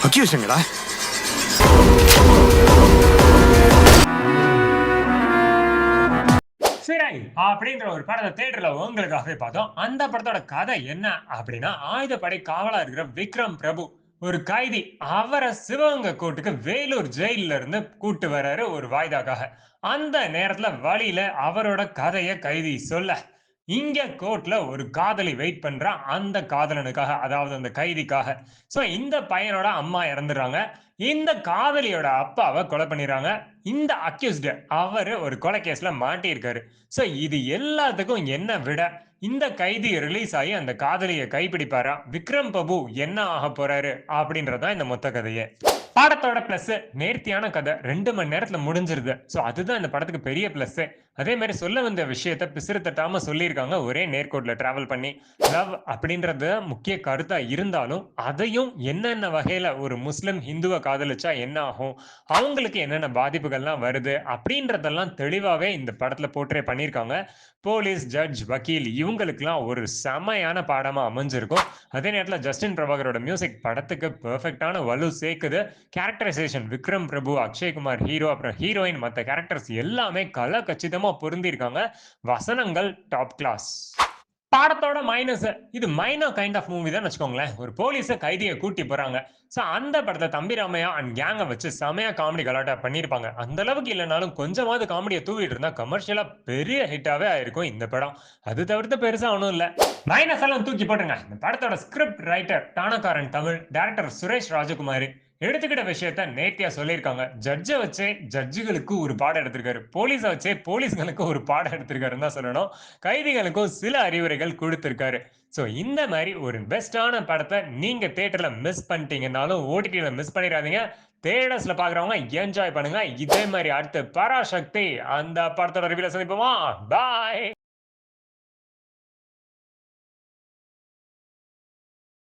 அக்யூஷங்கடா. சிறை அப்படின்ற ஒரு படத்தை தியேட்டர்ல உங்களுக்காகவே பார்த்தோம். அந்த படத்தோட கதை என்ன அப்படின்னா, ஆயுதப்படை காவலா இருக்கிற விக்ரம் பிரபு ஒரு கைதி. அவரை சிவகங்கை கோர்ட்டுக்கு வேலூர் ஜெயில்ல இருந்து கூட்டு வர்றாரு ஒரு வாய்தாக்காக. அந்த நேரத்துல வழியில அவரோட கதைய கைதி சொல்ல, இங்க கோர்ட்ல ஒரு காதலி வெயிட் பண்றா அந்த காதலனுக்காக, அதாவது அந்த கைதிக்காக. சோ இந்த பையனோட அம்மா இறந்துடுறாங்க. இந்த காதலியோட அப்பாவ கொலை பண்ணிடுறாங்க. இந்த அக்யூஸ்ட் அவரு ஒரு கொலை கேஸ்ல மாட்டியிருக்காரு. சோ இது எல்லாத்துக்கும் என்ன விட, இந்த கைதி ரிலீஸ் ஆகி அந்த காதலிய கைப்பிடிப்பாரா? விக்ரம் பிரபு என்ன ஆகப் போறாரு? அப்படின்றது தான் இந்த மொத்த கதையே. படத்தோட பிளஸ் நேர்த்தியான கதை 2 மணி நேரத்துல முடிஞ்சிருது. சோ அதுதான் இந்த படத்துக்கு பெரிய பிளஸ்ஸே. அதே மாதிரி சொல்ல வந்த விஷயத்த பிசுறு தட்டாம சொல்லியிருக்காங்க ஒரே நேர்கோட்டுல டிராவல் பண்ணி. லவ் அப்படின்றது முக்கிய கருத்தா இருந்தாலும், அதையும் என்னென்ன வகையில ஒரு முஸ்லிம் ஹிந்துவ காதலிச்சா என்ன ஆகும்? அவங்களுக்கு என்னென்ன பாதிப்புகள்லாம் வருது? அப்படின்றதெல்லாம் தெளிவாவே இந்த படத்துல போர்ட்ரே பண்ணியிருக்காங்க. போலீஸ், ஜட்ஜ், வக்கீல் இவங்களுக்கெல்லாம் ஒரு செமையான பாடமா அமைஞ்சிருக்கும். அதே நேரத்துல ஜஸ்டின் பிரபாகரோட மியூசிக் படத்துக்கு பெர்ஃபெக்ட்டான வலு சேர்க்குது. கேரக்டரைசேஷன் விக்ரம் பிரபு, அக்ஷய்குமார் ஹீரோ, அப்புறம் ஹீரோயின் மத்த கேரக்டர்ஸ் எல்லாமே கல கச்சிதமா பொருந்திருக்காங்க. வசனங்கள் டாப் கிளாஸ். படத்தோட மைனஸ் இது மைனர் கைண்ட் ஆஃப் மூவி தான் வச்சுக்கோங்களேன். ஒரு போலீஸ கைதிய கூட்டி போறாங்க. சோ அந்த படத்துல தம்பி ராமையா அண்ட் கேங்க வச்சு செமையா காமெடி கலாட்டா பண்ணியிருப்பாங்க. அந்த அளவுக்கு இல்லனாலும் கொஞ்சமாவது காமெடிய தூவிட்டு இருந்தா கமர்ஷியலா பெரிய ஹிட்டாவே ஆயிருக்கும் இந்த படம். அது தவிர்த்து பெருசா ஒண்ணும் இல்ல. மைனஸ் எல்லாம் தூக்கி போட்டுருங்க. இந்த படத்தோட script writer Taanakkaran Tamizh, director Suresh Rajakumari எடுத்துக்கிட்ட விஷயத்த நேர்த்தியா சொல்லியிருக்காங்க. ஜட்ஜ வச்சே ஜட்ஜுகளுக்கு ஒரு பாடம் எடுத்திருக்காரு. போலீஸ வச்சே போலீஸ்களுக்கு ஒரு பாடம் எடுத்திருக்காருன்னு தான் சொல்லணும். கைதிகளுக்கும் சில அறிவுரைகள் கொடுத்திருக்காரு. சோ இந்த மாதிரி ஒரு பெஸ்டான படத்தை நீங்க தியேட்டர்ல மிஸ் பண்ணிட்டீங்கன்னாலும் ஓடிடில மிஸ் பண்ணிடாதீங்க. தியேட்டர்ஸ்ல பாக்குறவங்க என்ஜாய் பண்ணுங்க. இதே மாதிரி அடுத்த பராசக்தி அந்த படத்தோட ரிவ்யூல சந்திப்போமா? பாய்.